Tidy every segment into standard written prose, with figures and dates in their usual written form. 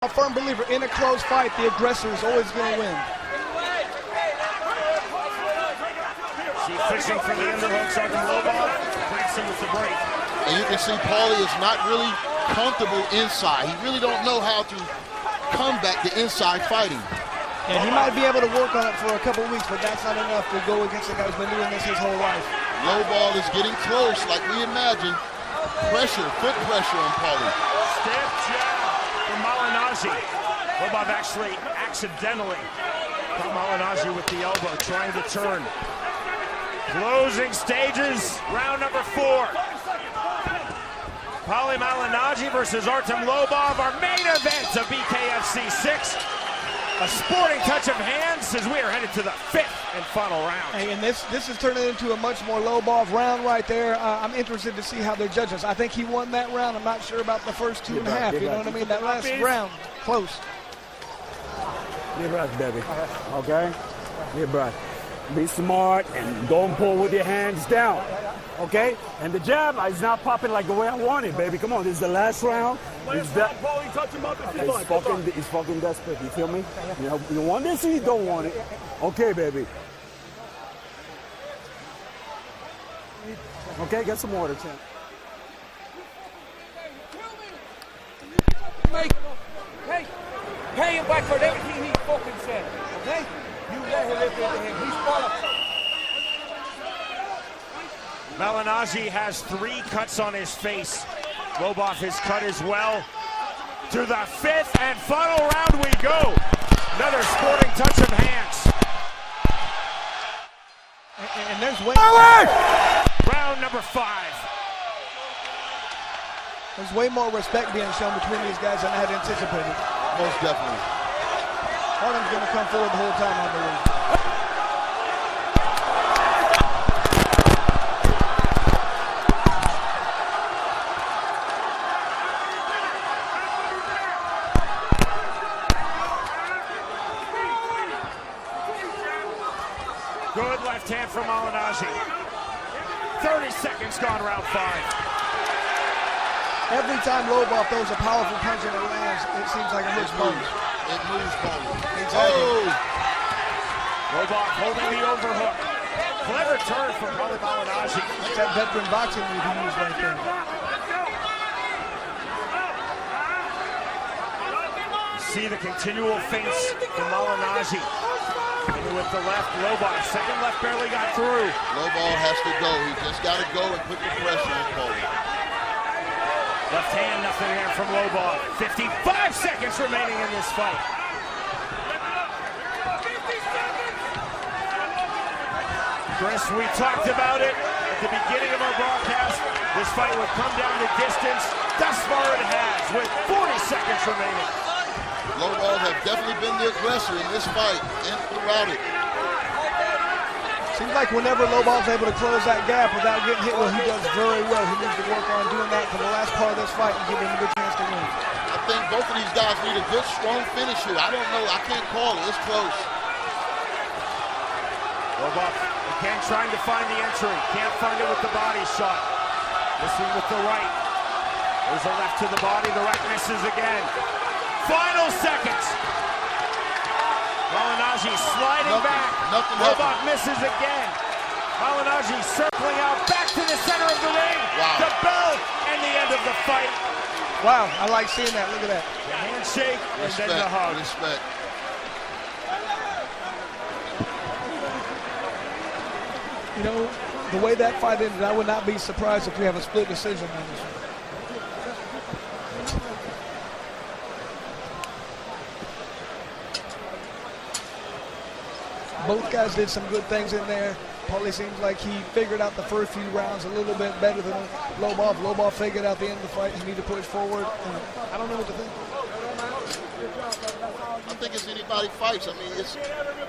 A firm believer, in a close fight, the aggressor is always going to win. See, fishing for the underhooks, Artem Lobov breaks him with the break. And you can see Paulie is not really comfortable inside. He really don't know how to combat the inside fighting. And he might be able to work on it for a couple weeks, but that's not enough to go against a guy who's been doing this his whole life. Lobov is getting close, like we imagined. Pressure, foot pressure on Paulie. Stiff jab from Malignaggi. Lobov actually accidentally caught Malignaggi with the elbow, trying to turn. Closing stages, round number 4. Paulie Malignaggi versus Artem Lobov, our main event of BKFC6. A sporting touch of hands as we are headed to the 5th and final round. Hey, and this is turning into a much more Lobov round right there. I'm interested to see how they're judging us. I think he won that round. I'm not sure about the first 2.5. You know what I mean? That last round, close. Deep breath, baby. Okay? Deep breath. Be smart and don't pull with your hands down. Okay? And the jab is not popping like the way I want it, baby. Come on, this is the last round. He's fucking desperate. You feel me? You know, you want this or you don't want it. Okay, baby. Okay, get some water, champ. Hey, pay him back for everything he fucking said. Okay? You let him live into him. He's qualified. Malignaggi has 3 cuts on his face. Lobov is cut as well. To the 5th and final round we go. Another sporting touch of hands. And there's way round number 5. There's way more respect being shown between these guys than I had anticipated. Most definitely. Artem's going to come forward the whole time, I believe. Good left hand from Malignaggi. 30 seconds gone, round 5. Every time Lobov throws a powerful punch and it lands, it seems like it hits bones. It moves Paulie. Exactly. Oh! Lobov holding the overhook. Clever turn from Paulie Malignaggi. That's that veteran boxing move he used right there. You see the continual feints from Malignaggi. With the left, Lobov, second left barely got through. Lobov has to go. He just got to go and put the pressure on Paulie. Left hand, nothing there from Lobov. 55 seconds remaining in this fight. Chris, we talked about it at the beginning of our broadcast. This fight would come down to distance. Thus far it has, with 40 seconds remaining. Lobov have definitely been the aggressor in this fight and throughout it. Seems like whenever Lobov's able to close that gap without getting hit, well, he does very well. He needs to work on doing that for the last part of this fight and give him a good chance to win. I think both of these guys need a good, strong finish here. I don't know. I can't call it. It's close. Lobov again trying to find the entry. Can't find it with the body shot. Missing with the right. There's a left to the body. The right misses again. Final seconds. Malignaggi sliding back. Lobov misses again. Malignaggi circling out back to the center of the ring. Wow. The bell and the end of the fight. Wow, I like seeing that. Look at that. The handshake Respect, and then the hug. Respect. You know, the way that fight ended, I would not be surprised if we have a split decision on this one. Both guys did some good things in there. Paulie seems like he figured out the first few rounds a little bit better than Lobov. Lobov figured out the end of the fight. He needed to push forward. I don't know what to think. I think it's anybody fights. I mean, it's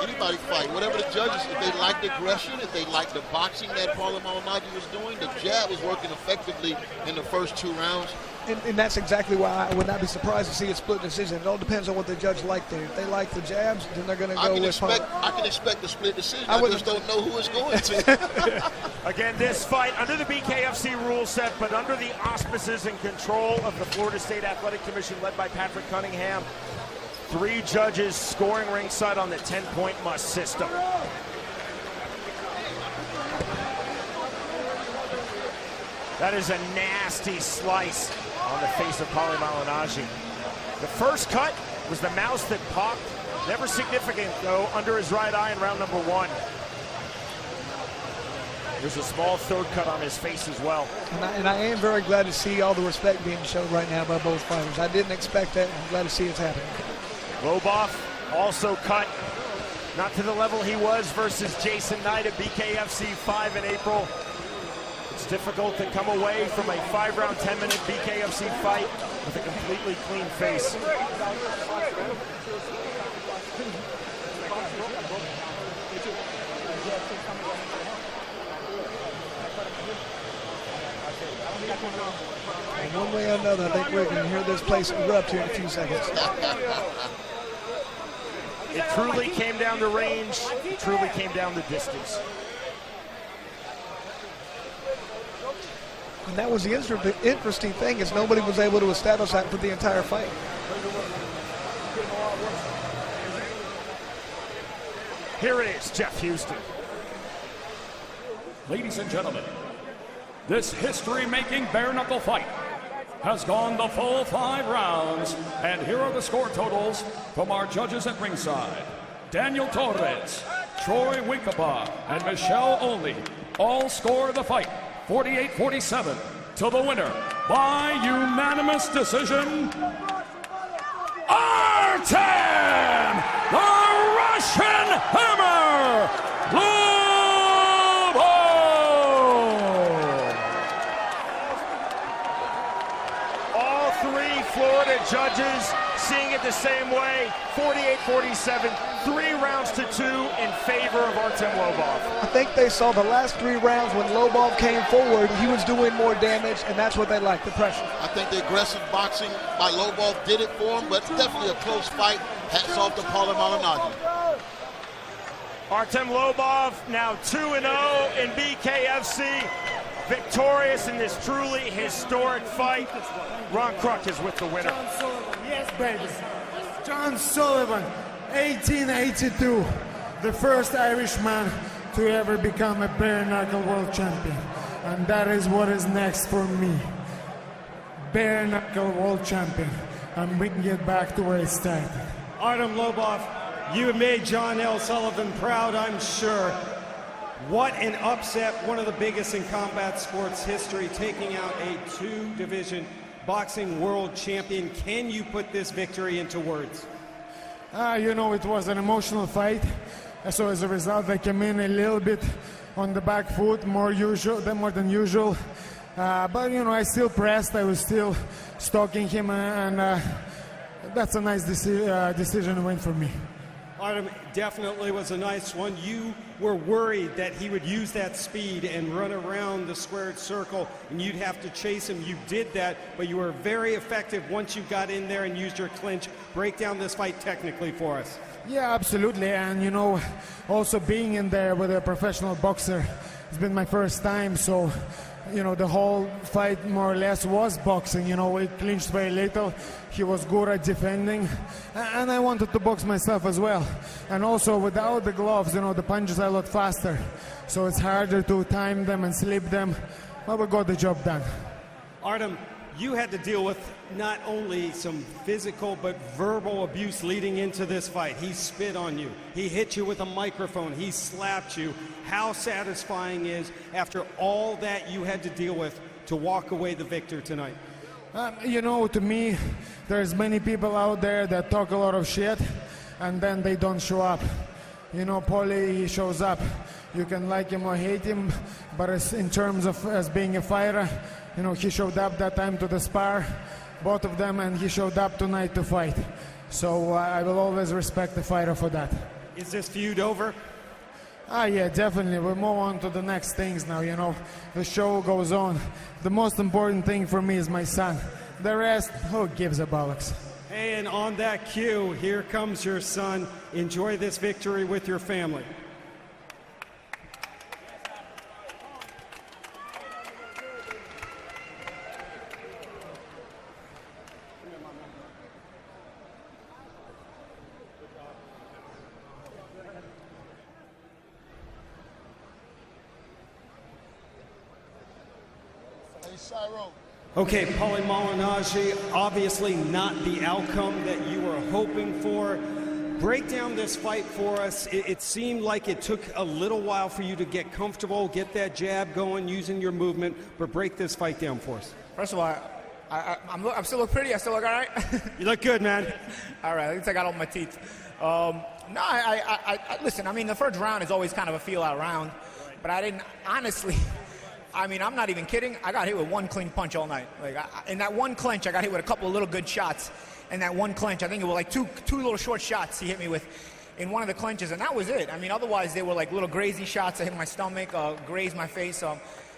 anybody fight. Whatever the judges, if they like the aggression, if they like the boxing that Paulie Malignaggi was doing, the jab was working effectively in the first 2 rounds. And that's exactly why I would not be surprised to see a split decision. It all depends on what the judge liked there. If they like the jabs, then they're going to go with I can expect a split decision. I just don't know who it's going to. Again, this fight under the BKFC rule set, but under the auspices and control of the Florida State Athletic Commission led by Patrick Cunningham. 3 judges scoring ringside on the 10-point must system. That is a nasty slice on the face of Paulie Malignaggi. The first cut was the mouse that popped. Never significant, though, under his right eye in round number 1. There's a small third cut on his face as well. And I am very glad to see all the respect being shown right now by both fighters. I didn't expect that, and I'm glad to see it's happening. Lobov also cut, not to the level he was versus Jason Knight at BKFC 5 in April. It's difficult to come away from a 5-round, 10-minute BKFC fight with a completely clean face. And one way or another, I think we're going to hear this place erupt here in a few seconds. It truly came down to range. It truly came down to distance. And that was the interesting thing, is nobody was able to establish that for the entire fight. Here it is, Jeff Houston. Ladies and gentlemen, this history-making bare-knuckle fight has gone the full 5 rounds, and here are the score totals from our judges at ringside. Daniel Torres, Troy Winkaba, and Michelle Olney all score the fight 48-47 to the winner by unanimous decision, Artem, the Russian Hammer, Lobov! All 3 Florida judges seeing it the same way, 48-47, 3 rounds to 2 in favor of Artem Lobov. I think they saw the last 3 rounds when Lobov came forward, he was doing more damage, and that's what they liked, the pressure. I think the aggressive boxing by Lobov did it for him, but definitely a close fight. Hats off to Paulie Malignaggi. Artem Lobov now 2-0 in BKFC, victorious in this truly historic fight. Ron Kruk is with the winner. Yes, baby. John Sullivan, 1882, the first Irishman to ever become a bare-knuckle world champion. And that is what is next for me. Bare-knuckle world champion. And we can get back to where it started. Artem Lobov, you have made John L. Sullivan proud, I'm sure. What an upset, one of the biggest in combat sports history, taking out a 2-division boxing world champion. Can you put this victory into words? You know, it was an emotional fight. So as a result, I came in a little bit on the back foot, more than usual. But, you know, I still pressed. I was still stalking him, and that's a nice decision win for me. Artem, definitely was a nice one. You were worried that he would use that speed and run around the squared circle, and you'd have to chase him. You did that, but you were very effective once you got in there and used your clinch. Break down this fight technically for us. Yeah, absolutely. And, you know, also being in there with a professional boxer, it's been my first time, so, you know, the whole fight more or less was boxing. You know, we clinched very little. He was good at defending, and I wanted to box myself as well. And also without the gloves, you know, the punches are a lot faster, so it's harder to time them and slip them, but we got the job done. Artem, you had to deal with not only some physical but verbal abuse leading into this fight. He spit on you, he hit you with a microphone, he slapped you. How satisfying is, after all that you had to deal with, to walk away the victor tonight? You know, to me, there's many people out there that talk a lot of shit and then they don't show up. You know, Paulie, he shows up. You can like him or hate him, but in terms of as being a fighter, you know, he showed up that time to the spar, both of them, and he showed up tonight to fight. So I will always respect the fighter for that. Is this feud over? Yeah, definitely. We'll move on to the next things now, you know. The show goes on. The most important thing for me is my son. The rest, who gives a bollocks? Hey, and on that cue, here comes your son. Enjoy this victory with your family. Okay, Paulie Malignaggi, obviously not the outcome that you were hoping for. Break down this fight for us. It seemed like it took a little while for you to get comfortable, get that jab going, using your movement, but break this fight down for us. First of all, I'm still look pretty. I still look all right. You look good, man. All right, at least I got all my teeth. No, listen, I mean, the first round is always kind of a feel-out round, but I didn't, honestly, I mean, I'm not even kidding. I got hit with one clean punch all night. Like, in that one clinch, I got hit with a couple of little good shots. In that one clinch, I think it was like two little short shots he hit me with in one of the clinches, and that was it. I mean, otherwise, they were like little grazy shots that hit my stomach, grazed my face.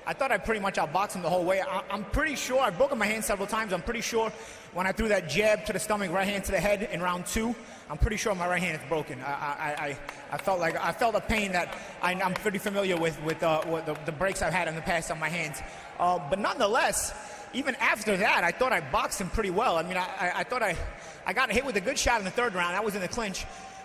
I thought I pretty much outboxed him the whole way. I'm pretty sure, I've broken my hand several times. I'm pretty sure when I threw that jab to the stomach, right hand to the head in round 2, I'm pretty sure my right hand is broken. I felt a pain that I'm pretty familiar with the breaks I've had in the past on my hands. But nonetheless, even after that, I thought I boxed him pretty well. I mean, I thought I got hit with a good shot in the third round. That was in the clinch.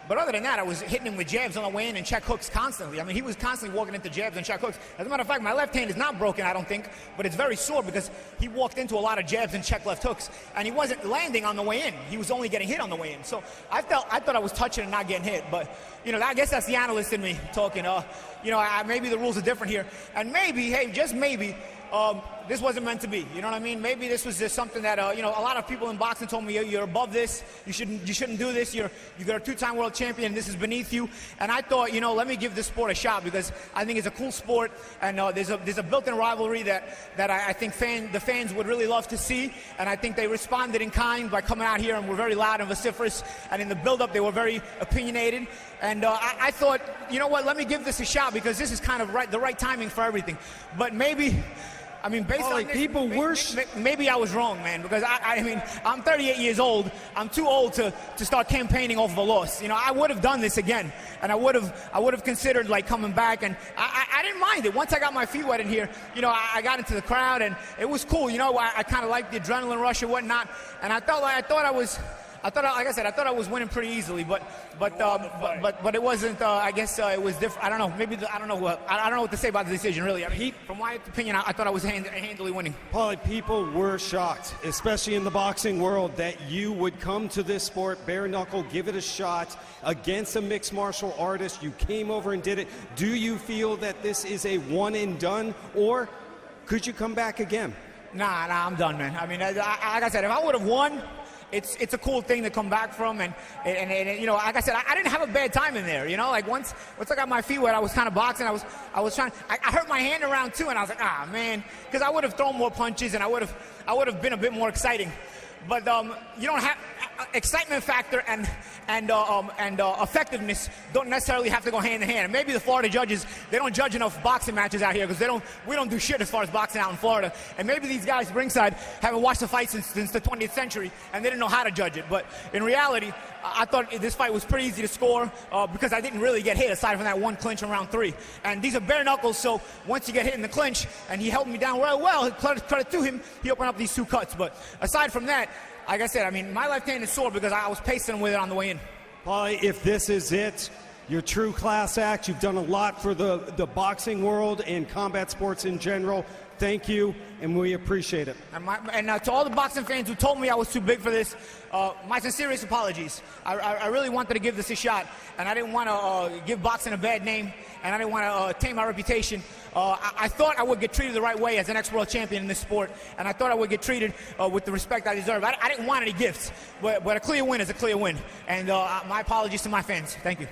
But other than that, I was hitting him with jabs on the way in and check hooks constantly. I mean, he was constantly walking into jabs and check hooks. As a matter of fact, my left hand is not broken, I don't think, but it's very sore because he walked into a lot of jabs and check left hooks, and he wasn't landing on the way in. He was only getting hit on the way in. So I thought I was touching and not getting hit. But, you know, I guess that's the analyst in me talking. You know, maybe the rules are different here. And maybe, hey, just maybe, this wasn't meant to be. You know what I mean? Maybe this was just something that, you know, a lot of people in boxing told me, you're above this. You shouldn't do this. You're a 2-time world champion, and this is beneath you. And I thought, you know, let me give this sport a shot because I think it's a cool sport, and there's a built-in rivalry that I think the fans would really love to see. And I think they responded in kind by coming out here and were very loud and vociferous. And in the build-up, they were very opinionated. And I thought, you know what? Let me give this a shot because this is kind of the right timing for everything. But maybe. I mean, based on this, people maybe I was wrong, man, because I mean, I'm 38 years old. I'm too old to start campaigning off of a loss. You know, I would have done this again, and I would have considered like coming back, and I didn't mind it. Once I got my feet wet in here, you know, I got into the crowd, and it was cool. You know, I kind of liked the adrenaline rush and whatnot, and I thought, like I said, I thought I was winning pretty easily, but it wasn't. I guess it was different. I don't know. Maybe I don't know what to say about the decision. Really, I mean, from my opinion, I thought I was handily winning. Paulie, people were shocked, especially in the boxing world, that you would come to this sport, bare knuckle, give it a shot against a mixed martial artist. You came over and did it. Do you feel that this is a one and done, or could you come back again? Nah, I'm done, man. I mean, like I said, if I would have won. It's a cool thing to come back from, and you know, like I said, I didn't have a bad time in there. You know, like once I got my feet wet, I was kind of boxing. I was trying. I hurt my hand around 2, and I was like, man, because I would have thrown more punches, and I would have been a bit more exciting. But you don't have excitement factor and effectiveness don't necessarily have to go hand in hand. And maybe the Florida judges, they don't judge enough boxing matches out here because we don't do shit as far as boxing out in Florida. And maybe these guys ringside haven't watched the fight since the 20th century and they didn't know how to judge it. But in reality, I thought this fight was pretty easy to score because I didn't really get hit aside from that one clinch in round 3. And these are bare knuckles, so once you get hit in the clinch, and he held me down real well, credit to him, he opened up these 2 cuts. But aside from that, like I said, I mean, my left hand is sore because I was pacing with it on the way in. Paulie, if this is it, you're true class act. You've done a lot for the boxing world and combat sports in general. Thank you, and we appreciate it. And to all the boxing fans who told me I was too big for this, my sincerest apologies. I really wanted to give this a shot, and I didn't want to give boxing a bad name, and I didn't want to taint my reputation. I thought I would get treated the right way as an ex-world champion in this sport, and I thought I would get treated with the respect I deserve. I didn't want any gifts, but a clear win is a clear win. And my apologies to my fans. Thank you.